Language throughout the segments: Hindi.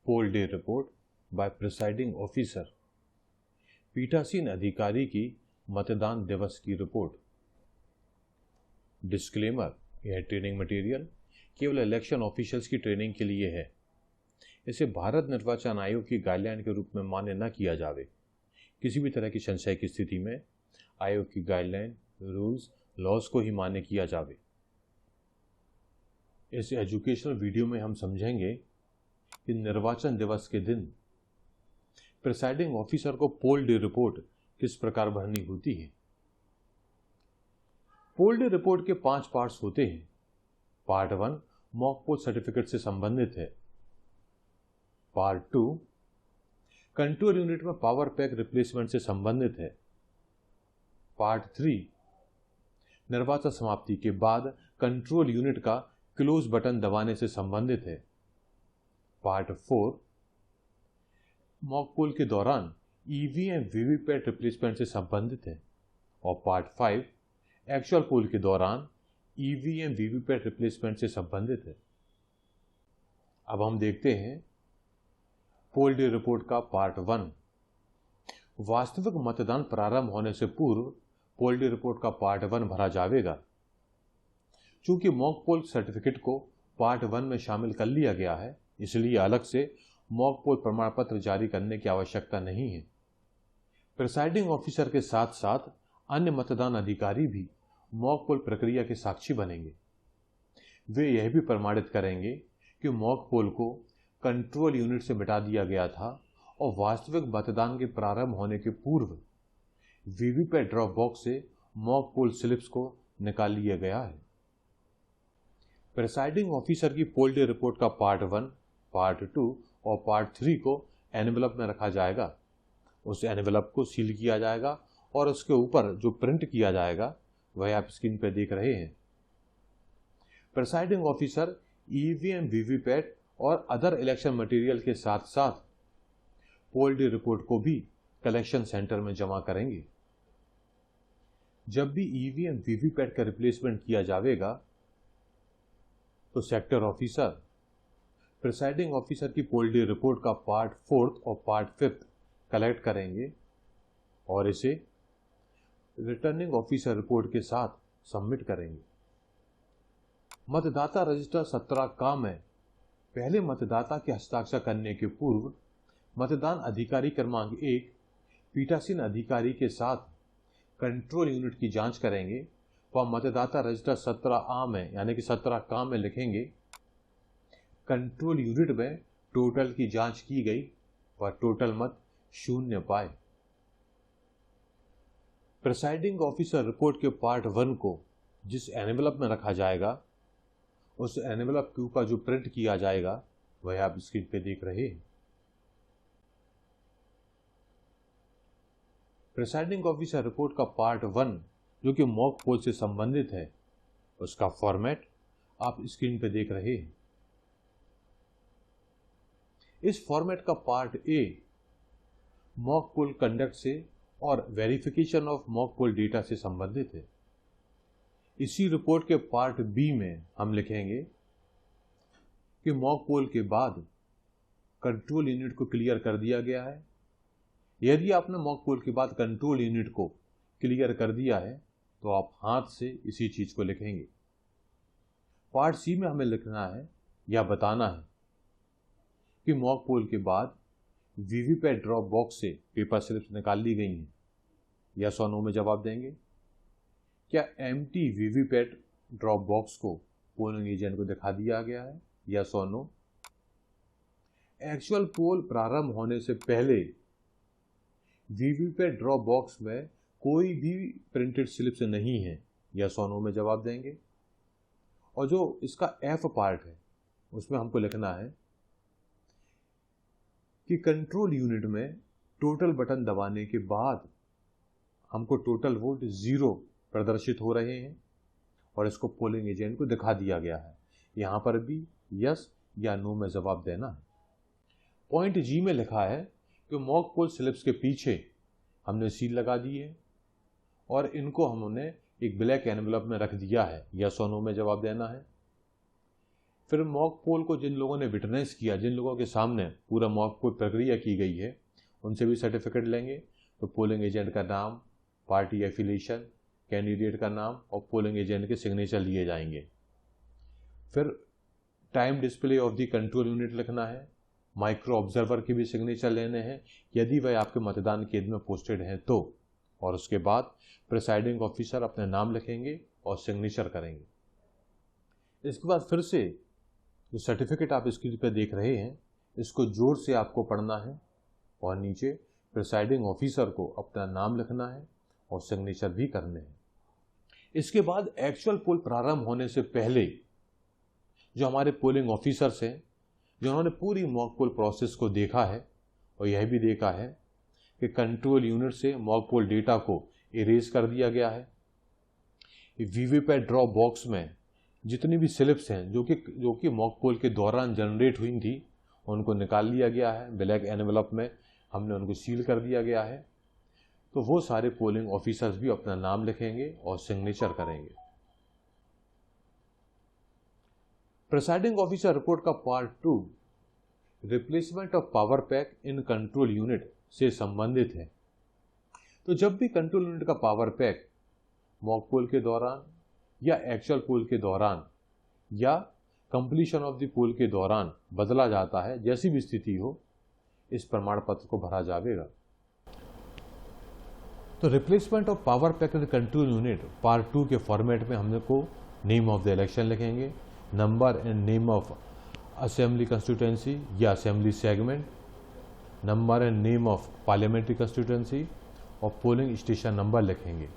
Poll day report by presiding officer. पीठासीन अधिकारी की मतदान दिवस की रिपोर्ट। डिस्क्लेमर, यह ट्रेनिंग मटेरियल केवल इलेक्शन ऑफिशियल्स की ट्रेनिंग के लिए है। इसे भारत निर्वाचन आयोग की गाइडलाइन के रूप में मान्य न किया जावे। किसी भी तरह की संशय की स्थिति में आयोग की गाइडलाइन, रूल्स, लॉज को ही मान्य किया जावे। इस एजुकेशनल वीडियो में हम समझेंगे कि निर्वाचन दिवस के दिन प्रिसाइडिंग ऑफिसर को पोल डे रिपोर्ट किस प्रकार भरनी होती है। पोल डे रिपोर्ट के 5 पार्ट्स होते हैं। पार्ट 1 मॉक पोल सर्टिफिकेट से संबंधित है। पार्ट 2 कंट्रोल यूनिट में पावर पैक रिप्लेसमेंट से संबंधित है। पार्ट 3 निर्वाचन समाप्ति के बाद कंट्रोल यूनिट का क्लोज बटन दबाने से संबंधित है। पार्ट 4 मॉक पोल के दौरान ईवीएम वीवीपैट रिप्लेसमेंट से संबंधित है। और पार्ट 5 एक्चुअल पोल के दौरान ईवीएम वीवीपैट रिप्लेसमेंट से संबंधित है। अब हम देखते हैं पोल डे रिपोर्ट का पार्ट 1। वास्तविक मतदान प्रारंभ होने से पूर्व पोल डे रिपोर्ट का पार्ट 1 भरा जाएगा। चूंकि मॉक पोल सर्टिफिकेट को पार्ट 1 में शामिल कर लिया गया है, इसलिए अलग से मॉक पोल प्रमाण पत्र जारी करने की आवश्यकता नहीं है। प्रिसाइडिंग ऑफिसर के साथ साथ अन्य मतदान अधिकारी भी मॉक पोल प्रक्रिया के साक्षी बनेंगे। वे यह भी प्रमाणित करेंगे कि मॉक पोल को कंट्रोल यूनिट से मिटा दिया गया था और वास्तविक मतदान के प्रारंभ होने के पूर्व वीवीपैट ड्रॉप बॉक्स से मॉक पोल स्लिप्स को निकाल लिया गया है। प्रिसाइडिंग ऑफिसर की पोल डे रिपोर्ट का पार्ट 1, पार्ट 2 और पार्ट 3 को एनवेलप में रखा जाएगा। उस एनवेलप को सील किया जाएगा और उसके ऊपर जो प्रिंट किया जाएगा वह आप स्क्रीन पर देख रहे हैं। प्रिसाइडिंग ऑफिसर ईवीएम वीवीपैट और अदर इलेक्शन मटेरियल के साथ साथ पोल डे रिपोर्ट को भी कलेक्शन सेंटर में जमा करेंगे। जब भी ईवीएम वीवीपैट का रिप्लेसमेंट किया जाएगा तो सेक्टर ऑफिसर प्रिसाइडिंग ऑफिसर की पोल डे रिपोर्ट का पार्ट 4 और पार्ट 5 कलेक्ट करेंगे और इसे रिटर्निंग ऑफिसर रिपोर्ट के साथ सबमिट करेंगे। मतदाता रजिस्टर 17 का में पहले मतदाता के हस्ताक्षर करने के पूर्व मतदान अधिकारी क्रमांक 1 पीठासीन अधिकारी के साथ कंट्रोल यूनिट की जांच करेंगे। वह मतदाता रजिस्टर 17 आ में यानी कि 17 का में लिखेंगे कंट्रोल यूनिट में टोटल की जांच की गई व टोटल मत 0 पाए। प्रिसाइडिंग ऑफिसर रिपोर्ट के पार्ट 1 को जिस एनवेलप में रखा जाएगा उस एनवेलप के ऊपर जो प्रिंट किया जाएगा वह आप स्क्रीन पे देख रहे हैं। प्रिसाइडिंग ऑफिसर रिपोर्ट का पार्ट 1 जो कि मॉक पोल से संबंधित है, उसका फॉर्मेट आप स्क्रीन पे देख रहे हैं। इस फॉर्मेट का part A mock poll conduct से और verification of mock poll data से संबंधित है। इसी रिपोर्ट के पार्ट बी में हम लिखेंगे कि मॉक पोल के बाद कंट्रोल यूनिट को क्लियर कर दिया गया है। यदि आपने मॉक पोल के बाद कंट्रोल यूनिट को क्लियर कर दिया है तो आप हाथ से इसी चीज को लिखेंगे। पार्ट सी में हमें लिखना है या बताना है कि मॉक पोल के बाद वीवीपैट ड्रॉप बॉक्स से पेपर स्लिप्स निकाल ली गई हैं। यस और नो में जवाब देंगे। क्या एम्प्टी वीवीपैट ड्रॉप बॉक्स को पोलिंग एजेंट को दिखा दिया गया है? यस और नो। एक्चुअल पोल प्रारंभ होने से पहले वीवीपैट ड्रॉप बॉक्स में कोई भी प्रिंटेड स्लिप्स नहीं है। यस और नो में जवाब देंगे। और जो इसका एफ पार्ट है उसमें हमको लिखना है कि कंट्रोल यूनिट में टोटल बटन दबाने के बाद हमको टोटल वोट 0 प्रदर्शित हो रहे हैं और इसको पोलिंग एजेंट को दिखा दिया गया है। यहां पर भी यस या नो में जवाब देना है। पॉइंट जी में लिखा है कि मॉक पोल स्लिप्स के पीछे हमने सील लगा दी है और इनको हमने एक ब्लैक एनवेलप में रख दिया है। यस और नो में जवाब देना है। फिर मॉक पोल को जिन लोगों ने विटनेस किया, जिन लोगों के सामने पूरा मॉक पोल प्रक्रिया की गई है, उनसे भी सर्टिफिकेट लेंगे। तो पोलिंग एजेंट का नाम, पार्टी एफिलिएशन, कैंडिडेट का नाम और पोलिंग एजेंट के सिग्नेचर लिए जाएंगे। फिर time display of the control unit लिखना है। माइक्रो ऑब्जर्वर के भी सिग्नेचर लेने हैं यदि वह आपके मतदान केंद्र में पोस्टेड हैं तो। और उसके बाद प्रिसाइडिंग ऑफिसर अपने नाम लिखेंगे और सिग्नेचर करेंगे। इसके बाद फिर से जो सर्टिफिकेट आप स्क्रीन पर देख रहे हैं, इसको जोर से आपको पढ़ना है और नीचे प्रिसाइडिंग ऑफिसर को अपना नाम लिखना है और सिग्नेचर भी करने हैं। इसके बाद एक्चुअल पोल प्रारंभ होने से पहले जो हमारे पोलिंग ऑफिसर्स हैं, जिन्होंने पूरी मॉक पोल प्रोसेस को देखा है और यह भी देखा है कि कंट्रोल यूनिट से मॉक पोल डेटा को इरेज कर दिया गया है। वीवीपैट ड्रॉप बॉक्स में जितनी भी स्लिप्स हैं जो कि मॉक पोल के दौरान जनरेट हुई थी, उनको निकाल लिया गया है। ब्लैक एनवेलप में हमने उनको सील कर दिया गया है। तो वो सारे पोलिंग ऑफिसर्स भी अपना नाम लिखेंगे और सिग्नेचर करेंगे। प्रिसाइडिंग ऑफिसर रिपोर्ट का part 2 replacement of power pack in control unit से संबंधित है। तो जब भी कंट्रोल यूनिट का पावर पैक मॉक पोल के दौरान या एक्चुअल पोल के दौरान या कंप्लीशन ऑफ द पोल के दौरान बदला जाता है, जैसी भी स्थिति हो, इस प्रमाण पत्र को भरा जाएगा। तो replacement of power pack in control unit part 2 के फॉर्मेट में हमने को नेम ऑफ द इलेक्शन लिखेंगे, number and name of assembly constituency या assembly segment, number and name of parliamentary constituency और पोलिंग स्टेशन नंबर लिखेंगे।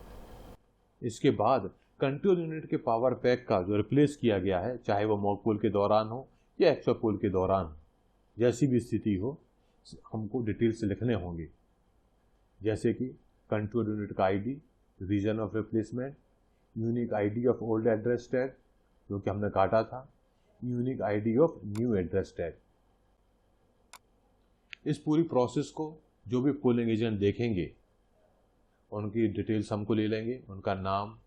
इसके बाद कंट्रोल यूनिट के पावर पैक का जो रिप्लेस किया गया है, चाहे वो मॉक पोल के दौरान हो या एक्चुअल पोल के दौरान, जैसी भी स्थिति हो, हमको डिटेल से लिखने होंगे। जैसे कि कंट्रोल यूनिट का ID, reason of replacement, unique ID of old address tag जो कि हमने काटा था, unique ID of new address tag. इस पूरी प्रोसेस को जो भी पोलिंग एजेंट देखेंगे उनकी डिटेल्स हमको ले लेंगे, उनका नाम,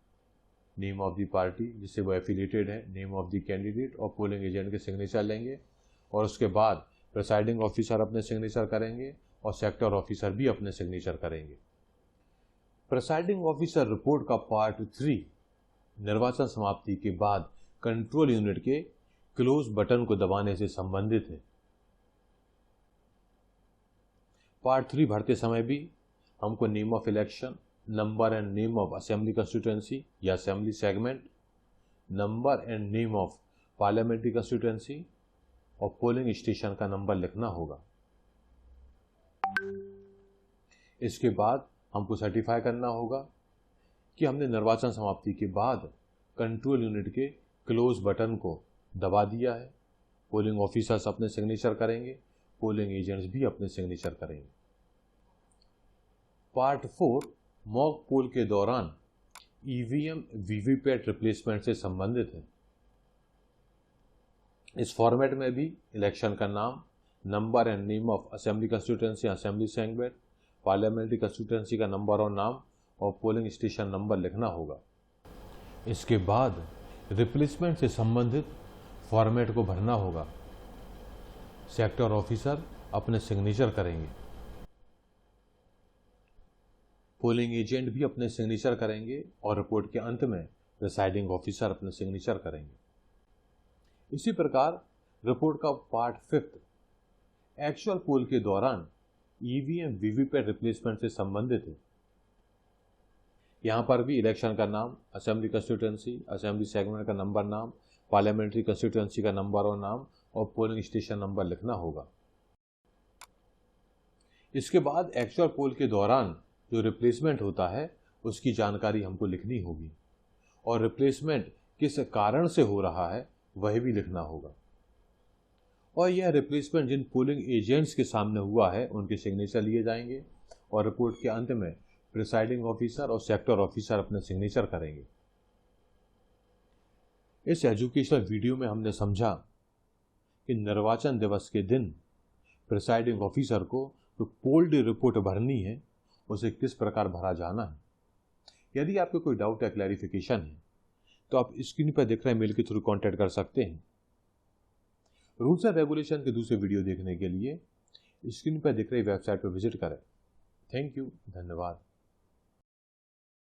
नेम ऑफ द पार्टी जिससे वो एफिलिएटेड है, नेम ऑफ द कैंडिडेट और पोलिंग एजेंट के सिग्नेचर लेंगे। और उसके बाद प्रिसाइडिंग ऑफिसर अपने सिग्नेचर करेंगे और सेक्टर ऑफिसर भी अपने सिग्नेचर करेंगे। प्रिसाइडिंग ऑफिसर रिपोर्ट का पार्ट 3 निर्वाचन समाप्ति के बाद कंट्रोल यूनिट के क्लोज बटन को दबाने से संबंधित है। पार्ट 3 भरते समय भी हमको name of election, number and name of assembly constituency या assembly segment, number and name of parliamentary constituency और पोलिंग स्टेशन का नंबर लिखना होगा। इसके बाद हमको सर्टिफाई करना होगा कि हमने निर्वाचन समाप्ति के बाद कंट्रोल यूनिट के क्लोज बटन को दबा दिया है। पोलिंग ऑफिसर्स अपने सिग्नेचर करेंगे, पोलिंग एजेंट्स भी अपने सिग्नेचर करेंगे। पार्ट 4 मॉक पोल के दौरान ईवीएम वीवीपैट रिप्लेसमेंट से संबंधित है। इस फॉर्मेट में भी इलेक्शन का नाम, number and name of assembly constituency, assembly segment, parliamentary constituency का नंबर और नाम और पोलिंग स्टेशन नंबर लिखना होगा। इसके बाद रिप्लेसमेंट से संबंधित फॉर्मेट को भरना होगा। सेक्टर ऑफिसर अपने सिग्नेचर करेंगे, पोलिंग एजेंट भी अपने सिग्नेचर करेंगे और रिपोर्ट के अंत में प्रिसाइडिंग ऑफिसर अपने सिग्नेचर करेंगे। इसी प्रकार रिपोर्ट का पार्ट 5 एक्चुअल पोल के दौरान ईवीएम वीवीपैट रिप्लेसमेंट से संबंधित है। यहां पर भी इलेक्शन का नाम, असेंबली कंस्टिट्यूएंसी, असेंबली सेगमेंट का नंबर, नाम, पार्लियामेंट्री कंस्टिट्यूएंसी का नंबर और नाम और पोलिंग स्टेशन नंबर लिखना होगा। इसके बाद एक्चुअल पोल के दौरान जो रिप्लेसमेंट होता है उसकी जानकारी हमको लिखनी होगी और रिप्लेसमेंट किस कारण से हो रहा है वह भी लिखना होगा। और यह रिप्लेसमेंट जिन पोलिंग एजेंट्स के सामने हुआ है उनके सिग्नेचर लिए जाएंगे और रिपोर्ट के अंत में प्रिसाइडिंग ऑफिसर और सेक्टर ऑफिसर अपने सिग्नेचर करेंगे। इस एजुकेशनल वीडियो में हमने समझा कि निर्वाचन दिवस के दिन प्रिसाइडिंग ऑफिसर को जो पोल डे रिपोर्ट भरनी है उसे किस प्रकार भरा जाना है। यदि आपको कोई डाउट या क्लैरिफिकेशन है तो आप स्क्रीन पर दिख रहे मेल के थ्रू कांटेक्ट कर सकते हैं। रूल्स एंड रेगुलेशन के दूसरे वीडियो देखने के लिए स्क्रीन पर दिख रही वेबसाइट पर विजिट करें। थैंक यू, धन्यवाद।